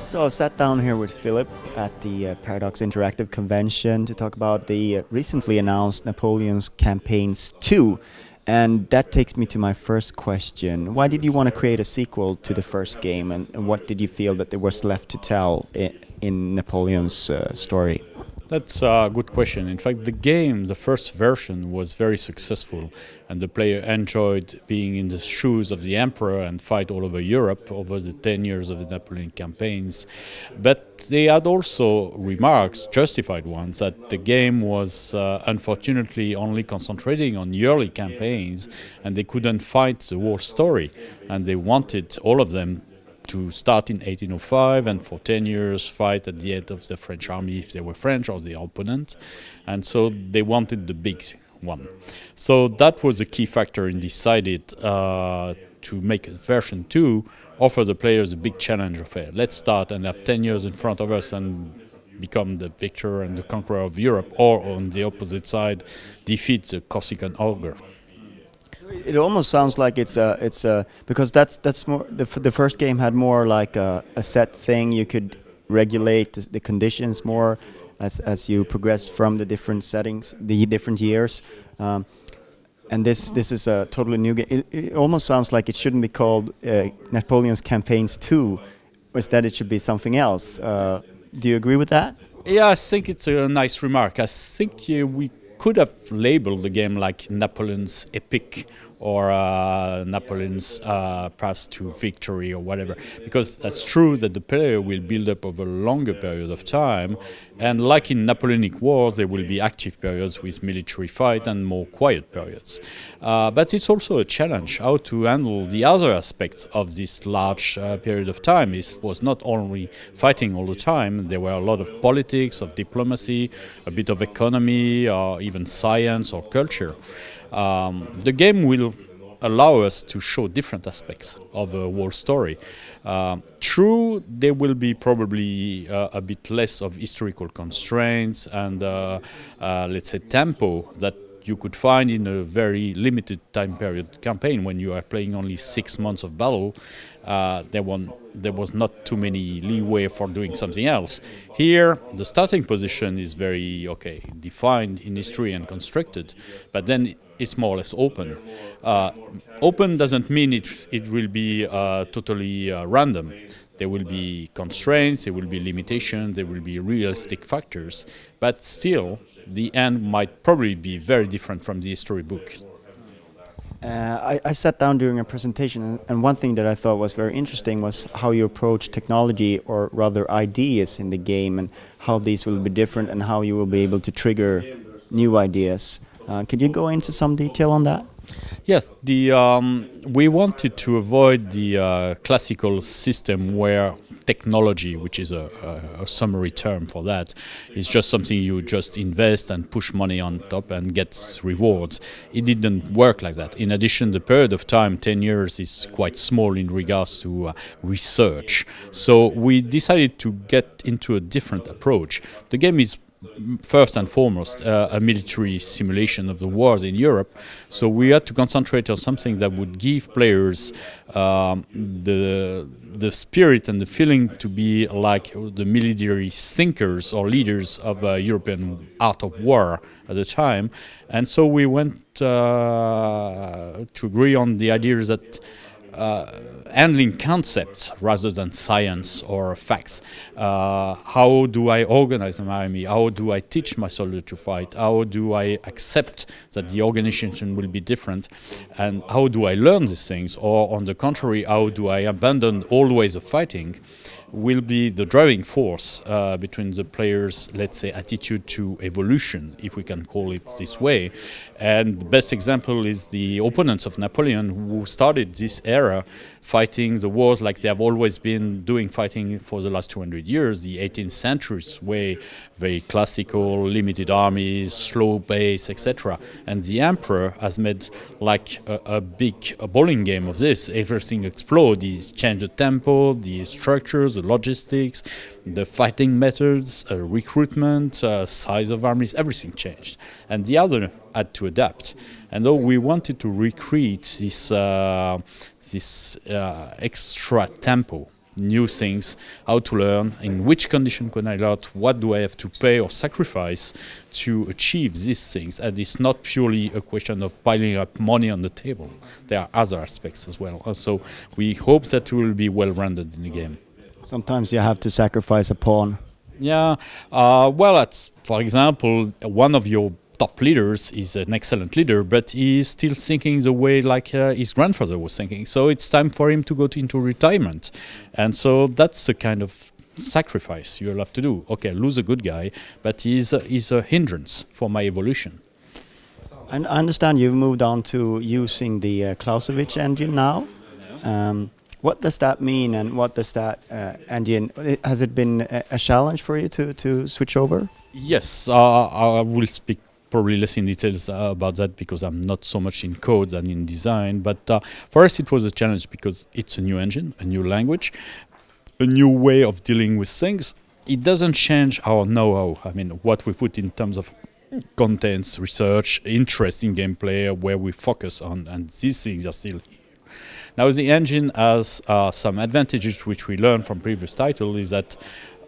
So I sat down here with Philip at the Paradox Interactive Convention to talk about the recently announced Napoleon's Campaigns 2. And that takes me to my first question. Why did you want to create a sequel to the first game, and what did you feel that there was left to tell in Napoleon's story? That's a good question. In fact, the game, the first version, was very successful, and the player enjoyed being in the shoes of the emperor and fight all over Europe over the 10 years of the Napoleon campaigns. But they had also remarks, justified ones, that the game was unfortunately only concentrating on yearly campaigns, and they couldn't fight the whole story, and they wanted all of them to start in 1805 and for 10 years fight at the head of the French army if they were French or the opponent. And so they wanted the big one. So that was a key factor in deciding to make version 2, offer the players a big challenge of let's start and have 10 years in front of us and become the victor and the conqueror of Europe, or on the opposite side, defeat the Corsican ogre. It almost sounds like it's because that's more the first game had more like a set thing. You could regulate the conditions more as you progressed from the different settings, the different years. And this is a totally new game. It almost sounds like it shouldn't be called Napoleon's Campaigns 2, instead it should be something else. Do you agree with that? Yeah, I think it's a nice remark. I think we could have labeled the game like Napoleon's Epic or Napoleon's Path to Victory or whatever, because that's true that the player will build up over a longer period of time, and like in Napoleonic Wars there will be active periods with military fight and more quiet periods. But it's also a challenge how to handle the other aspects of this large period of time. It was not only fighting all the time, there were a lot of politics, of diplomacy, a bit of economy, or even science or culture. The game will allow us to show different aspects of a whole story. True, there will be probably a bit less of historical constraints and, let's say, tempo that you could find in a very limited time period campaign. When you are playing only 6 months of battle, there was not too many leeway for doing something else. Here, the starting position is very defined in history and constructed, but then it's more or less open. Open doesn't mean it will be totally random. There will be constraints, there will be limitations, there will be realistic factors, but still, the end might probably be very different from the history book. I sat down during a presentation, and one thing that I thought was very interesting was how you approach technology, or rather ideas in the game, and how these will be different and how you will be able to trigger new ideas. Could you go into some detail on that? Yes, we wanted to avoid the classical system where technology, which is a summary term for that, is just something you just invest and push money on top and get rewards. It didn't work like that. In addition, the period of time, 10 years, is quite small in regards to research. So we decided to get into a different approach. The game is first and foremost a military simulation of the wars in Europe, so we had to concentrate on something that would give players the spirit and the feeling to be like the military thinkers or leaders of European art of war at the time. And so we went to agree on the idea that handling concepts rather than science or facts. How do I organize an army? How do I teach my soldier to fight? How do I accept that the organization will be different? And how do I learn these things? Or on the contrary, how do I abandon old ways of fighting? Will be the driving force between the players', let's say, attitude to evolution, if we can call it this way. And the best example is the opponents of Napoleon, who started this era fighting the wars like they have always been doing, fighting for the last 200 years, the 18th century's way, very classical, limited armies, slow pace, etc. And the emperor has made like a bowling game of this. Everything exploded. He's changed the tempo, the structures, the logistics, the fighting methods, recruitment, size of armies, everything changed. And the other had to adapt. And though we wanted to recreate this extra tempo new things, how to learn, in which condition can I learn, what do I have to pay or sacrifice to achieve these things. And it's not purely a question of piling up money on the table. There are other aspects as well. So we hope that we will be well-rounded in the game. Sometimes you have to sacrifice a pawn. Yeah, well, for example, one of your top leaders is an excellent leader, but he is still thinking the way like his grandfather was thinking. So it's time for him to go into retirement. And so that's the kind of sacrifice you'll have to do. Okay, lose a good guy, but he's a hindrance for my evolution. And I understand you've moved on to using the Clausewitz engine now. What does that mean, and what does that engine, has it been a challenge for you to switch over? Yes, I will speak probably less in details about that because I'm not so much in code than in design. But for us it was a challenge because it's a new engine, a new language, a new way of dealing with things. It doesn't change our know-how. I mean, what we put in terms of contents, research, interest in gameplay, where we focus on, and these things are still here. Now the engine has some advantages which we learned from previous titles, is that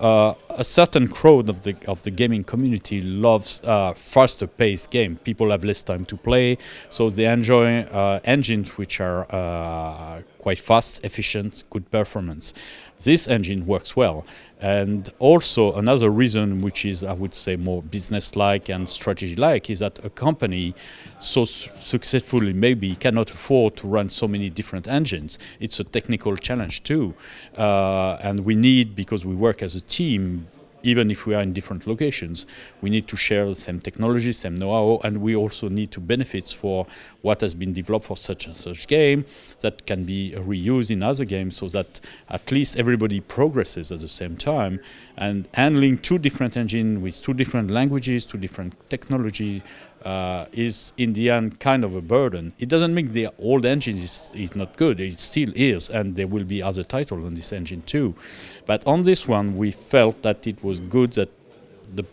a certain crowd of the gaming community loves faster-paced game. People have less time to play, so they enjoy engines which are quite fast, efficient, good performance. This engine works well. And also another reason, which is, I would say, more business-like and strategy-like, is that a company so successfully maybe cannot afford to run so many different engines. It's a technical challenge too. And we need, because we work as a team, even if we are in different locations, we need to share the same technology, same know-how, and we also need to benefit for what has been developed for such and such game that can be reused in other games, so that at least everybody progresses at the same time. And handling two different engines with two different languages, two different technology, is in the end kind of a burden. It doesn't mean the old engine is not good, it still is, and there will be other titles on this engine too. But on this one we felt that it was good that the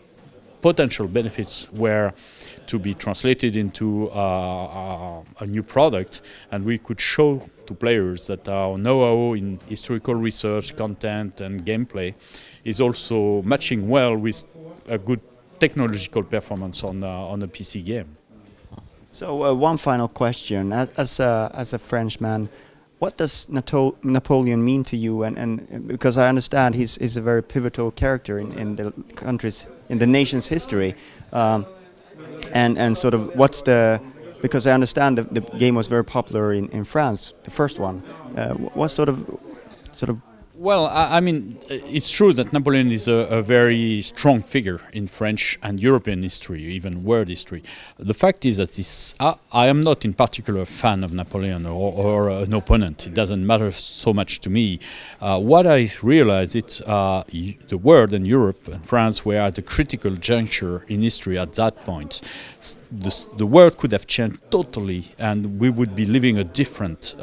potential benefits were to be translated into a new product, and we could show to players that our know-how in historical research, content and gameplay is also matching well with a good technological performance on a PC game. So one final question: as a Frenchman, what does Napoleon mean to you? And because I understand he's a very pivotal character in the country's, in the nation's history, and sort of what's the, because I understand the game was very popular in France, the first one. What sort of Well, I mean, it's true that Napoleon is a very strong figure in French and European history, even world history. The fact is that I am not in particular a fan of Napoleon or an opponent. It doesn't matter so much to me. What I realize is the world and Europe and France were at a critical juncture in history at that point. The world could have changed totally, and we would be living a different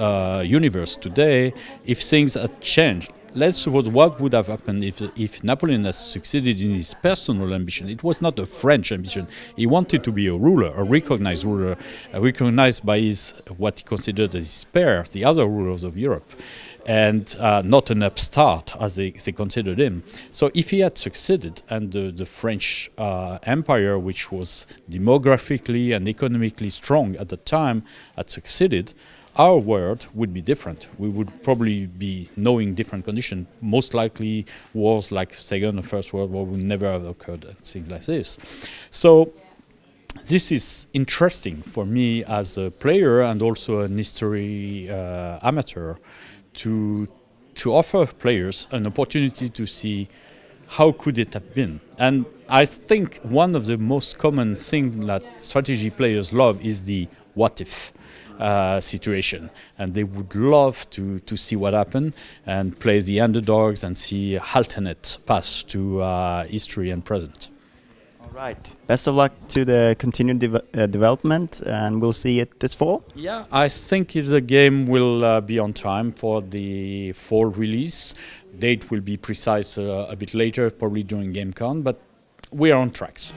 universe today if things had changed. Let's suppose what would have happened if Napoleon has succeeded in his personal ambition. It was not a French ambition. He wanted to be a ruler, a recognized ruler, recognized by his, what he considered as his peers, the other rulers of Europe, and not an upstart as they considered him. So if he had succeeded, and the French Empire, which was demographically and economically strong at the time, had succeeded, our world would be different. We would probably be knowing different conditions. Most likely wars like Second or First World War would never have occurred and things like this. So this is interesting for me as a player and also an history amateur to offer players an opportunity to see how could it have been. And I think one of the most common things that strategy players love is the what if situation, and they would love to see what happened and play the underdogs and see alternate paths to history and present. All right. Best of luck to the continued development, and we'll see it this fall. Yeah, I think the game will be on time for the fall release. Date will be precise a bit later, probably during GameCon, but we are on tracks.